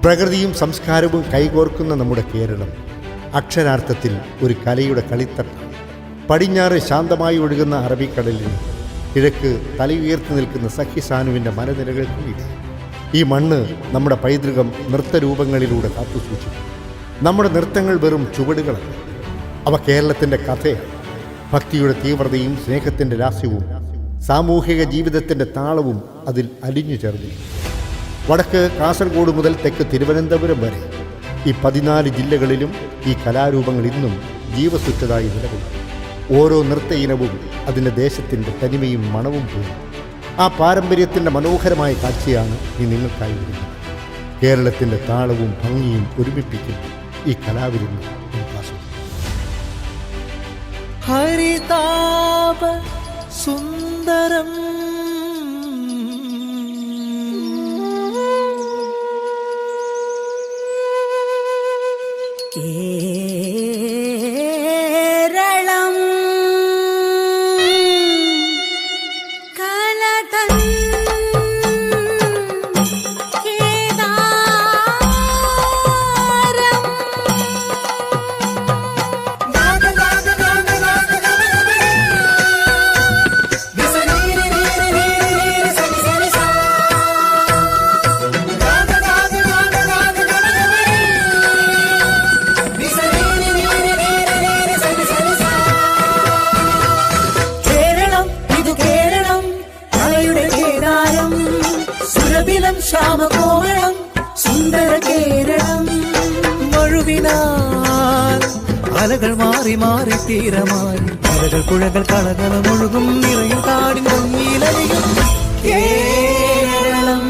പ്രകൃതിയും സംസ്കാരവും കൈകോർക്കുന്ന നമ്മുടെ കേരളം അക്ഷരാർത്ഥത്തിൽ ഒരു കലയുടെ കളിത്തട്ടാണ്. പടിഞ്ഞാറ് ശാന്തമായി ഒഴുകുന്ന അറബിക്കടലിൽ കിഴക്ക് തലയുയർത്തി നിൽക്കുന്ന സഖ്യസാനുവിൻ്റെ മലനിരകൾക്കുമില്ല. ഈ മണ്ണ് നമ്മുടെ പൈതൃകം നൃത്തരൂപങ്ങളിലൂടെ കാത്തുസൂക്ഷിക്കും. നമ്മുടെ നൃത്തങ്ങൾ വെറും ചുവടുകളല്ല, അവ കേരളത്തിൻ്റെ കഥയാണ്. ഭക്തിയുടെ തീവ്രതയും സ്നേഹത്തിൻ്റെ ലാസ്യവും സാമൂഹിക ജീവിതത്തിൻ്റെ താളവും അതിൽ അലിഞ്ഞു ചേർന്നിരിക്കും. വടക്ക് കാസർഗോഡ് മുതൽ തെക്ക് തിരുവനന്തപുരം വരെ ഈ 14 ജില്ലകളിലും ഈ കലാരൂപങ്ങൾ ഇന്നും ജീവസുറ്റതായി നിലകൊള്ളും. ഓരോ നൃത്ത ഇനവും അതിൻ്റെ ദേശത്തിൻ്റെ തനിമയും മണവും പോലും. ആ പാരമ്പര്യത്തിൻ്റെ മനോഹരമായ കാഴ്ചയാണ് ഈ നിങ്ങൾക്കായി വരുന്നത്. കേരളത്തിൻ്റെ താളവും ഭംഗിയും ഒരുമിപ്പിക്കും ഈ കലാവിരുന്ന്. ഹരിതാപ സുന്ദരം കേരളം കലതൻ കേദാരം ശ്യാമകോമളം സുന്ദര കേരളം. മഴുവിനാൽ അലകൾ മാറി മാറി തീരമായി അലകൾ പുഴകൾ കളകളും ഒഴുകും നിറയും കാടിൻ ഭംഗിയിലറിയും കേരളം.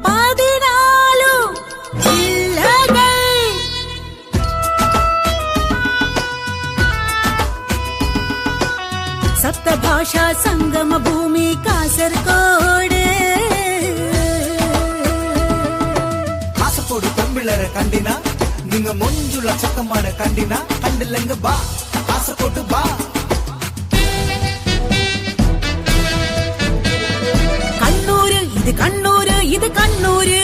14 ജില്ലകൾ സപ്തഭാഷാ സംഗമ ഭൂമി കാസർഗോഡ്. കാസർഗോഡ് പെമ്പിള്ളേരെ കണ്ടിന നിങ്ങ മൊഞ്ചുള്ള ചക്കമാണ് കണ്ടിന കണ്ടില്ലെങ്കിൽ ബാ കാസർഗോഡ് ബാ. കണ്ണൂര് ഇത് കണ്ണൂര് ഇത് കണ്ണൂര്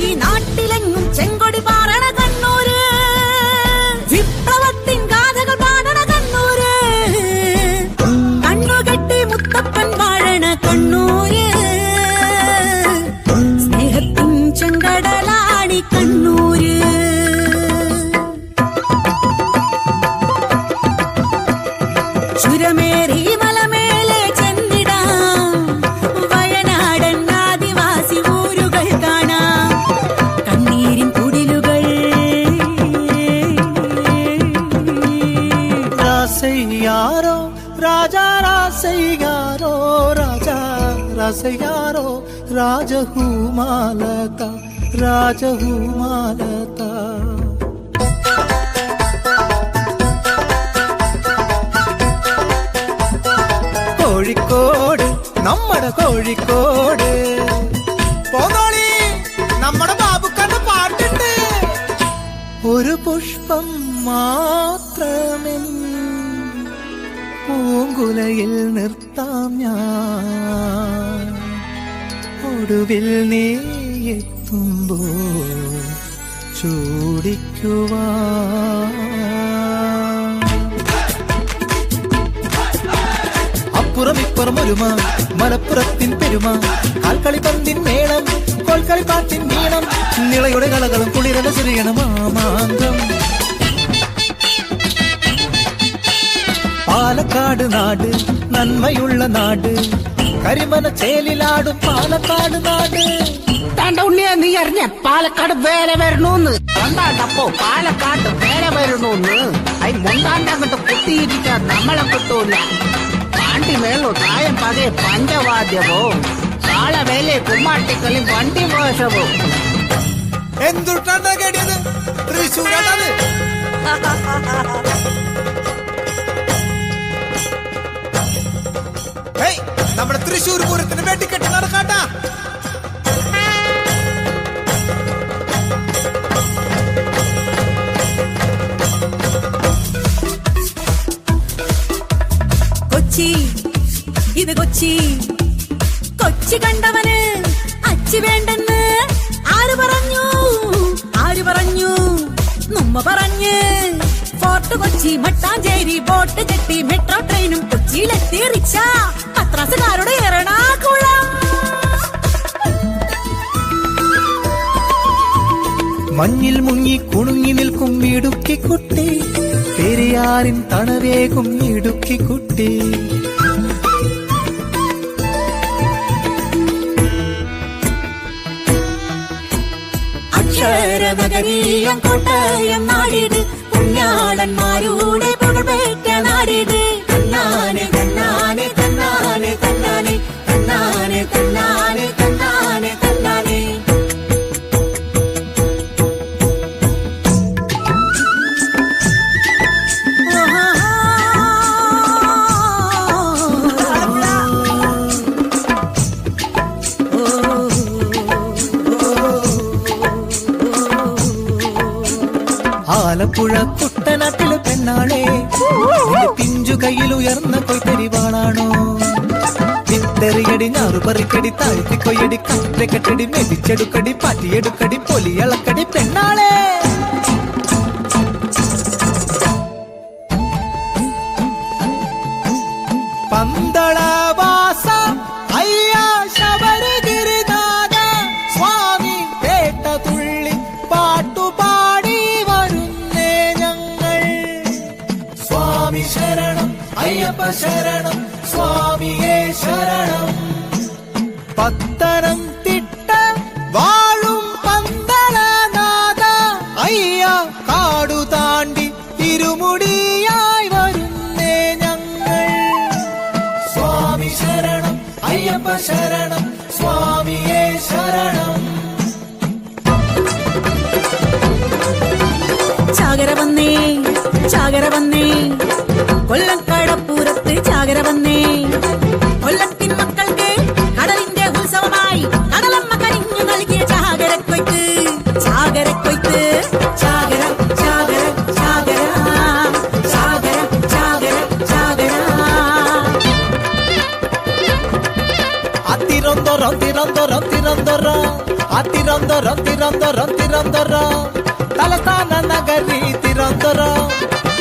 ഈ നാട്ടിലെങ്ങും ചെങ്കൊടി പാറണ കണ്ണൂര്. വിപ്ലവത്തിൻ ഗാഥകൾ പാടണ കണ്ണൂര്. കണ്ണുകെട്ടി മുത്തപ്പൻ വാഴണ കണ്ണൂര്. സ്നേഹത്തിൻ ചെങ്കടലാണി കണ്ണൂര്. ചുരമേറി മലമേലെ ചെന്നിടാം വയനാടൻ ആദിവാസി ഊരുകൾ കാണാം. കണ്ണീരിൻ കുടിലുകൾ രാസയ്യാരോ രാജാ രാസയ്യാരോ രാജാ രാസയ്യാരോ രാജഹൂമാലത രാജഹൂമാലത. കോഴിക്കോട് നമ്മുടെ കോഴിക്കോട് പോന്നോളി നമ്മുടെ ബാബുക്കാന്റെ പാട്ടുണ്ട്. ഒരു പുഷ്പം മാത്രമെൻ പൂങ്കുലയിൽ നിർത്താം ഞാൻ. ഒടുവിൽ നീ എത്തുമ്പോൾ ചൂടിക്കുവാൻ. അപ്പുറം ഇപ്പുറം ഒരുമ മലപ്പുറത്തിൻ പെരുമ കാൽക്കളി പന്തിൻ മേളം കോൽക്കളി പാട്ടിൻ നീളം നിളയുടെ കളകളും കുളിരല ചെറിയണം മാമാങ്കം. പാലക്കാട് നാട് നന്മയുള്ള നാട് കരിമന ചേലിലാടും പാലക്കാട് നാട്. തന്റെ ഉണ്ണിയെ നീ അറിഞ്ഞ പാലക്കാട് വേറെ വരണോന്ന് കണ്ടാണ്ടപ്പോ പാലക്കാട് വേറെ വരണോന്ന് അതിന് മുണ്ടാണ്ട് അങ്ങോട്ട് കുത്തിയിരിക്കാൻ നമ്മളെ കിട്ടൂല. പാണ്ടി മേളോ തായം പകയെ പഞ്ചവാദ്യമോ കാളവേലെ കുമ്മാട്ടിക്കളി വണ്ടി മോശമോ എന്തുട്ടാ കേടിയത് തൃശ്ശൂരാണത്. നമ്മുടെ തൃശ്ശൂർ പൂരത്തിന് വെട്ടിക്കെട്ടി നടക്കാട്ടാ. കൊച്ചി ഇത് കൊച്ചി. കൊച്ചി കണ്ടവന് അച്ചി വേണ്ടെന്ന് ആര് ഉമ്മ പറഞ്ഞ് ഫോർട്ട് കൊച്ചി മട്ടാഞ്ചേരി ബോട്ട് കെട്ടി മെട്രോ ട്രെയിനും കൊച്ചിയിലെത്തി റിക്ഷ പത്രാസുകാരുടെ എറണാകുളം. മഞ്ഞിൽ മുങ്ങി കുണുങ്ങി നിൽക്കും ഇടുക്കിക്കുട്ടി, പെരിയാറിൻ തണവേകും ഇടുക്കിക്കുട്ടി. അക്ഷരനഗരീയം കോട്ടയം നാടിത്, പുണ്യാളന്മാരുടെ പുകഴ്പേറ്റ നാടിത്. തന്നാനെ തന്നാനെ തന്നാനെ തന്നാനെ തന്നാനെ തന്നാനെ തന്നാനെ തന്നാനെ. ആലപ്പുഴ കുട്ടനാട്ടിലെ പെണ്ണാളെ, പിഞ്ചു കയ്യിൽ ഉയർന്ന കൊയ്ത്തരിവാളാണോ? വിത്തെറിയടി ഞാറുപറിക്കടി താഴ്ത്തിക്കൊയ്യടി കറ്റക്കെട്ടടി മെതിച്ചെടുക്കടി പാറ്റിയെടുക്കടി പൊലിയളക്കടി പെണ്ണാളെ. പന്തളവാസ അയ്യാ ശബരിഗിരിനാഥ സ്വാമി പേട്ട തുള്ളി പാട്ടുപാടി വരുന്നേ ഞങ്ങൾ. സ്വാമി ശരണം അയ്യപ്പ ശരണം സ്വാമിയേ ശരണം. പത്തനംതിട്ട വാഴും പന്തളനാഥ അയ്യ കാടു താണ്ടി ഇരുമുടിയായി വരുന്നേ ഞങ്ങൾ. സ്വാമി ശരണം അയ്യപ്പ ശരണം സ്വാമിയേ ശരണം. ചാകര വന്നേ ചാകര വന്നേ, കൊല്ലം കടപ്പുറത്ത് ചാകര വന്നേ. കൊല്ലത്തിൻ മക്കൾക്ക് കടലിന്റെ ഉത്സവമായി കടലമ്മ കരിഞ്ഞു നൽകിയ ചാകരക്കൊയ്ത്ത്. ചാകരക്കൊയ്ത്ത് ചാകര ചാകര ചാകര ചാകര ചാകര ചാകര. അതിരൊന്തൊരം തിരൊന്തൊരം തിരൊന്തൊരം അതിരൊന്തൊരം തിരൊന്തൊരം തിരൊന്തൊരം തലസ്ഥാന നഗരി തിരൊന്തൊരം.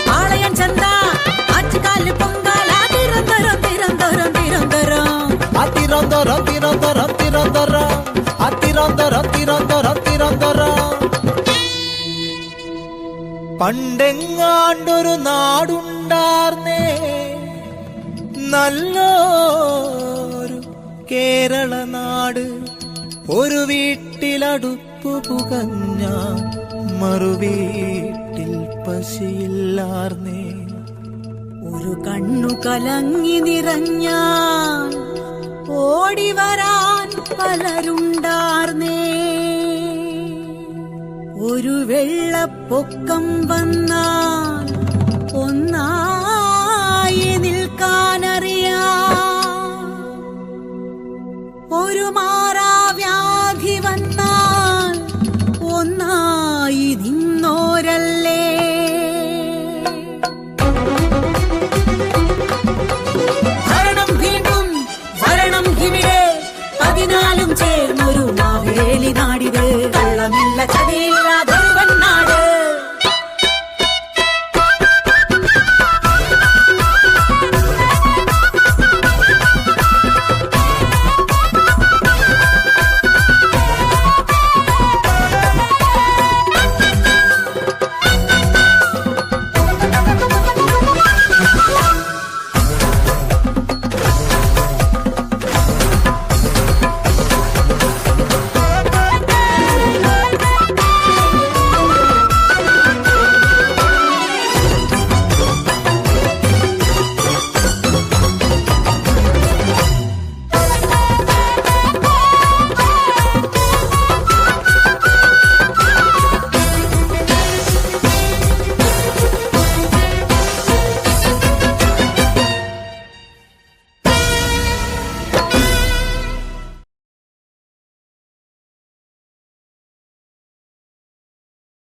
പാളയം ചന്ത ആറ്റുകാല് പൊങ്കാല തിരുവനന്തപുരം തിരുവനന്തപുരം തിരുവനന്തപുരം. അതിരൊന്തൊരം തിരൊന്തൊരം തിരൊന്തൊരം അതിരൊന്തൊരം തിരൊന്തൊരം തിരൊന്തൊരം. പണ്ടെങ്ങാണ്ടൊരു നാടുണ്ടാർന്നേ, നല്ലൊരു കേരള നാട്. ഒരു വീട്ടിലടുപ്പു പുകഞ്ഞ മറുവീട്ടിൽ പശിയില്ലാർന്നേ. ഒരു കണ്ണു കലങ്ങി നിറഞ്ഞ ഓടി വരാൻ പലരുണ്ടാർന്നേ. ഒരു വെള്ളപ്പൊക്കം വന്നാൽ ഒന്നായി നിൽക്കാനറിയാം. ഒരു മാറാവ്യാധി വന്നാൽ ഒന്നായി നിന്നോരല്ലേ. ഭരണം വീണ്ടും ഭരണം ഇവിടെ 14 ചേർന്നൊരു മാവേലി നാടിത്.